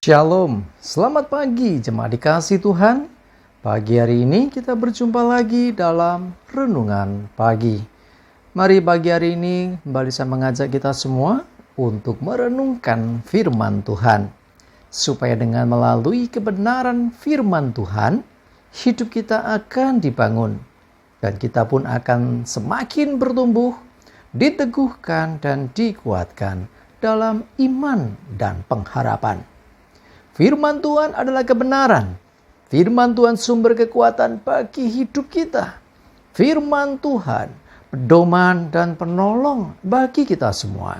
Shalom, selamat pagi jemaat dikasih Tuhan. Pagi hari ini kita berjumpa lagi dalam Renungan Pagi. Mari pagi hari ini kembali saya mengajak kita semua untuk merenungkan firman Tuhan. Supaya dengan melalui kebenaran firman Tuhan, hidup kita akan dibangun. Dan kita pun akan semakin bertumbuh, diteguhkan dan dikuatkan dalam iman dan pengharapan. Firman Tuhan adalah kebenaran. Firman Tuhan sumber kekuatan bagi hidup kita. Firman Tuhan pedoman dan penolong bagi kita semua.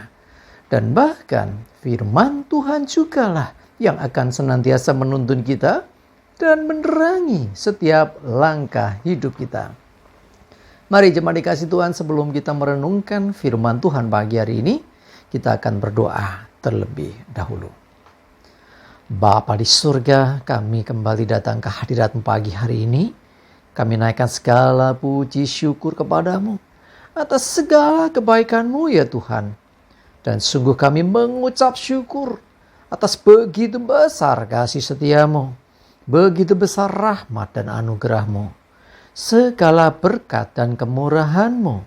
Dan bahkan firman Tuhan jugalah yang akan senantiasa menuntun kita dan menerangi setiap langkah hidup kita. Mari jemaat dikasih Tuhan, sebelum kita merenungkan firman Tuhan pagi hari ini, kita akan berdoa terlebih dahulu. Bapa di surga, kami kembali datang ke hadirat-Mu pagi hari ini. Kami naikkan segala puji syukur kepadamu atas segala kebaikan-Mu ya Tuhan. Dan sungguh kami mengucap syukur atas begitu besar kasih setia-Mu, begitu besar rahmat dan anugerah-Mu, segala berkat dan kemurahan-Mu,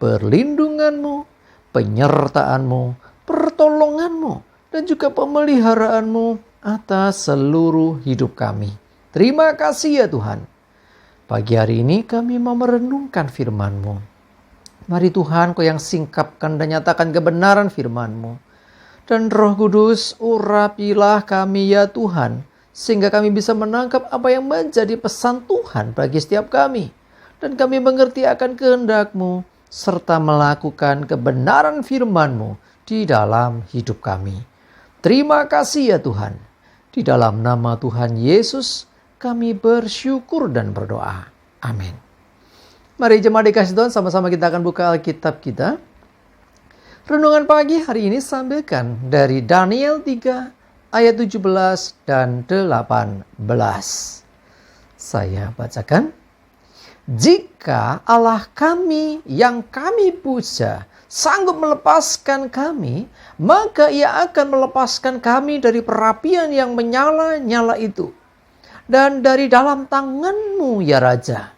perlindungan-Mu, penyertaan-Mu, pertolongan-Mu, dan juga pemeliharaan-Mu atas seluruh hidup kami. Terima kasih ya Tuhan. Pagi hari ini kami mau merenungkan firman-Mu. Mari Tuhan, Kau yang singkapkan dan nyatakan kebenaran firman-Mu. Dan Roh Kudus, urapilah kami ya Tuhan, sehingga kami bisa menangkap apa yang menjadi pesan Tuhan bagi setiap kami. Dan kami mengerti akan kehendak-Mu, serta melakukan kebenaran firman-Mu di dalam hidup kami. Terima kasih ya Tuhan. Di dalam nama Tuhan Yesus kami bersyukur dan berdoa. Amin. Mari jemaat dikasih Tuhan, sama-sama kita akan buka Alkitab kita. Renungan pagi hari ini sampaikan dari Daniel 3 ayat 17 dan 18. Saya bacakan. Jika Allah kami yang kami puja sanggup melepaskan kami, maka Ia akan melepaskan kami dari perapian yang menyala-nyala itu, dan dari dalam tangan-Mu ya Raja.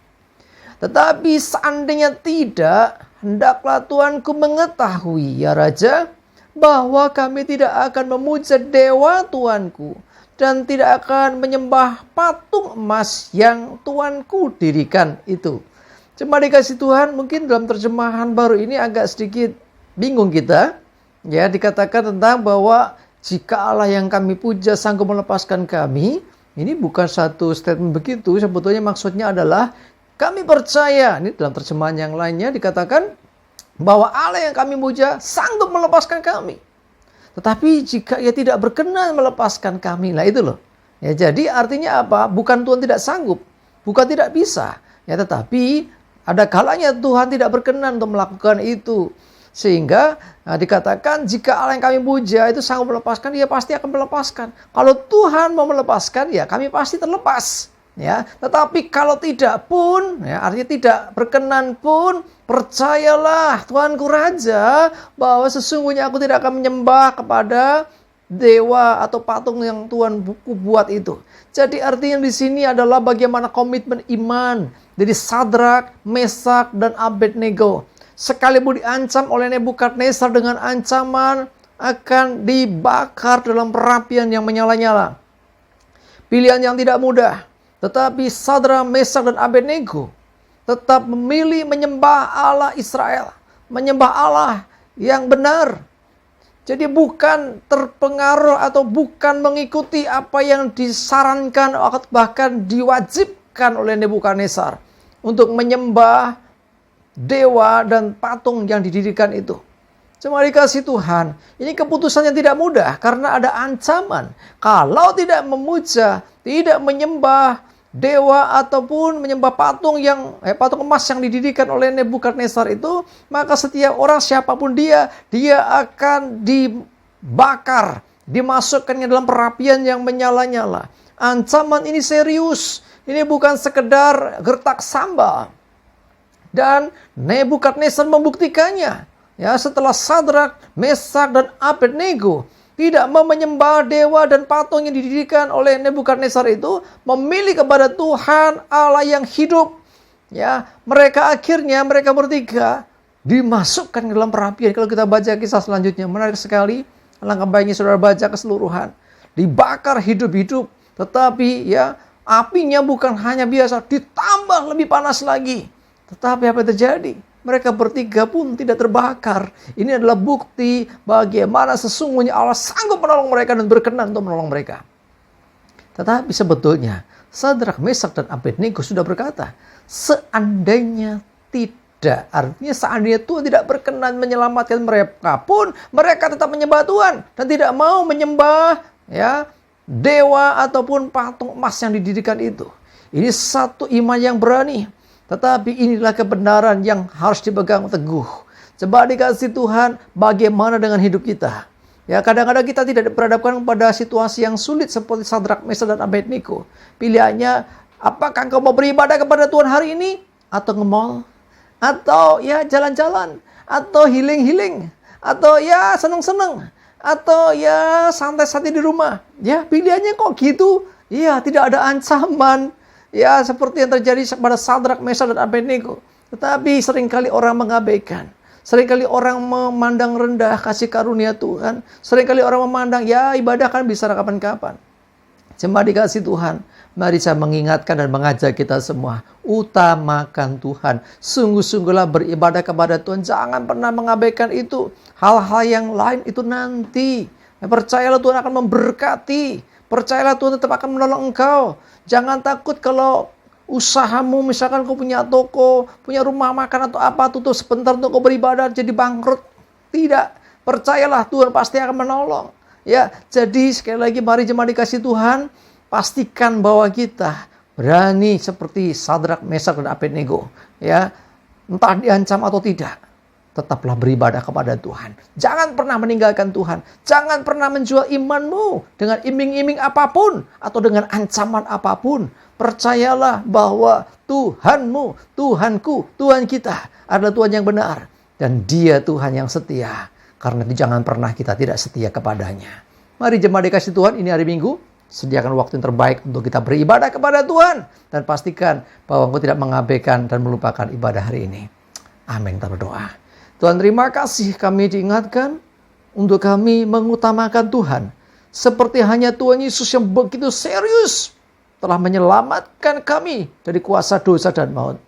Tetapi seandainya tidak, hendaklah Tuanku mengetahui ya Raja, bahwa kami tidak akan memuja dewa Tuanku, dan tidak akan menyembah patung emas yang Tuanku dirikan itu. Cuma dikasih Tuhan, mungkin dalam terjemahan baru ini agak sedikit bingung kita. Ya, dikatakan tentang bahwa jika Allah yang kami puja sanggup melepaskan kami, ini bukan satu statement begitu. Sebetulnya maksudnya adalah kami percaya. Ini dalam terjemahan yang lainnya dikatakan bahwa Allah yang kami puja sanggup melepaskan kami. Tetapi jika Ia tidak berkenan melepaskan kami, lah itu loh. Ya, jadi artinya apa? Bukan Tuhan tidak sanggup, bukan tidak bisa. Ya, tetapi ada kalanya Tuhan tidak berkenan untuk melakukan itu. Sehingga dikatakan jika Allah yang kami puja itu sanggup melepaskan, Dia pasti akan melepaskan. Kalau Tuhan mau melepaskan, ya kami pasti terlepas. Ya, tetapi kalau tidak pun, ya, artinya tidak berkenan pun, percayalah Tuanku Raja, bahwa sesungguhnya aku tidak akan menyembah kepada dewa atau patung yang Tuhan buat itu. Jadi artinya di sini adalah bagaimana komitmen iman dari Sadrak, Mesak, dan Abednego. Sekalipun diancam oleh Nebukadnezar dengan ancaman akan dibakar dalam perapian yang menyala-nyala. Pilihan yang tidak mudah. Tetapi Sadrak, Mesak, dan Abednego tetap memilih menyembah Allah Israel. Menyembah Allah yang benar. Jadi bukan terpengaruh atau bukan mengikuti apa yang disarankan atau bahkan diwajibkan oleh Nebukadnezar untuk menyembah dewa dan patung yang didirikan itu. Cuma dikasih Tuhan, ini keputusan yang tidak mudah karena ada ancaman. Kalau tidak memuja, tidak menyembah dewa ataupun menyembah patung emas yang didirikan oleh Nebukadnezar itu, maka setiap orang siapapun dia akan dibakar, dimasukkannya dalam perapian yang menyala-nyala. Ancaman ini serius, ini bukan sekedar gertak sambal. Dan Nebukadnezar membuktikannya. Ya, setelah Sadrak, Mesak, dan Abednego tidak mau menyembah dewa dan patung yang didirikan oleh Nebukadnezar itu, memilih kepada Tuhan Allah yang hidup. Ya, mereka bertiga dimasukkan ke dalam perapian. Kalau kita baca kisah selanjutnya, menarik sekali. Alangkah baiknya saudara baca keseluruhan. Dibakar hidup-hidup, tetapi ya apinya bukan hanya biasa, ditambah lebih panas lagi. Tetapi apa yang terjadi? Mereka bertiga pun tidak terbakar. Ini adalah bukti bagaimana sesungguhnya Allah sanggup menolong mereka dan berkenan untuk menolong mereka. Tetapi sebetulnya Sadrak, Mesak, dan Abednego sudah berkata, seandainya tidak, artinya seandainya Tuhan tidak berkenan menyelamatkan mereka pun, mereka tetap menyembah Tuhan dan tidak mau menyembah ya dewa ataupun patung emas yang didirikan itu. Ini satu iman yang berani. Tetapi inilah kebenaran yang harus dipegang teguh. Coba dikasih Tuhan, bagaimana dengan hidup kita? Ya, kadang-kadang kita tidak diperhadapkan pada situasi yang sulit seperti Sadrak, Mesak, dan Abednego. Pilihannya, apakah engkau mau beribadah kepada Tuhan hari ini? Atau nge-mall? Atau ya jalan-jalan? Atau healing-healing? Atau ya seneng-seneng? Atau ya santai-santai di rumah? Ya, pilihannya kok gitu? Iya, tidak ada ancaman. Ya, seperti yang terjadi pada Sadrak, Mesak, dan Abednego. Tetapi seringkali orang mengabaikan. Seringkali orang memandang rendah kasih karunia Tuhan. Seringkali orang memandang, ya ibadah kan bisa kapan-kapan. Cuma dikasih Tuhan. Mari saya mengingatkan dan mengajak kita semua. Utamakan Tuhan. Sungguh-sungguhlah beribadah kepada Tuhan. Jangan pernah mengabaikan itu. Hal-hal yang lain itu nanti. Percayalah Tuhan akan memberkati. Percayalah Tuhan tetap akan menolong engkau. Jangan takut kalau usahamu, misalkan kau punya toko, punya rumah makan atau apa, tutup sebentar untuk kau beribadah, jadi bangkrut. Tidak. Percayalah Tuhan pasti akan menolong. Ya, jadi sekali lagi mari jemaat dikasih Tuhan, pastikan bahwa kita berani seperti Sadrak, Mesak, dan Abednego. Ya, entah diancam atau tidak, tetaplah beribadah kepada Tuhan. Jangan pernah meninggalkan Tuhan. Jangan pernah menjual imanmu dengan iming-iming apapun atau dengan ancaman apapun. Percayalah bahwa Tuhanmu, Tuhanku, Tuhan kita adalah Tuhan yang benar. Dan Dia Tuhan yang setia. Karena itu jangan pernah kita tidak setia kepadanya. Mari jemaat dikasih Tuhan, ini hari Minggu. Sediakan waktu yang terbaik untuk kita beribadah kepada Tuhan. Dan pastikan bahwa engkau tidak mengabaikan dan melupakan ibadah hari ini. Amin, kita berdoa. Tuhan, terima kasih kami diingatkan untuk kami mengutamakan Tuhan. Seperti hanya Tuhan Yesus yang begitu serius telah menyelamatkan kami dari kuasa dosa dan maut.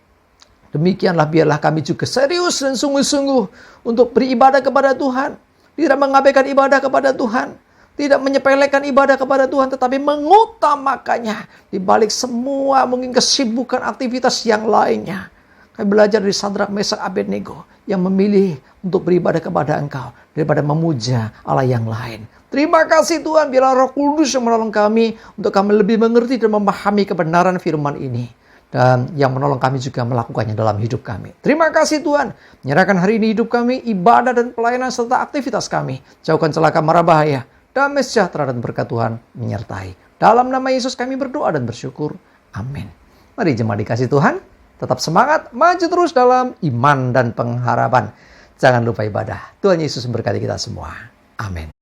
Demikianlah biarlah kami juga serius dan sungguh-sungguh untuk beribadah kepada Tuhan. Tidak mengabaikan ibadah kepada Tuhan. Tidak menyepelekan ibadah kepada Tuhan, tetapi mengutamakannya di balik semua mungkin kesibukan aktivitas yang lainnya. Kami belajar dari Sadrak, Mesak, Abednego yang memilih untuk beribadah kepada Engkau daripada memuja Allah yang lain. Terima kasih Tuhan, biarlah Roh Kudus yang menolong kami untuk kami lebih mengerti dan memahami kebenaran firman ini. Dan yang menolong kami juga melakukannya dalam hidup kami. Terima kasih Tuhan, menyerahkan hari ini hidup kami, ibadah dan pelayanan serta aktivitas kami. Jauhkan celaka mara bahaya, damai sejahtera dan berkat Tuhan menyertai. Dalam nama Yesus kami berdoa dan bersyukur. Amin. Mari jemaat dikasih Tuhan, tetap semangat, maju terus dalam iman dan pengharapan. Jangan lupa ibadah. Tuhan Yesus memberkati kita semua. Amin.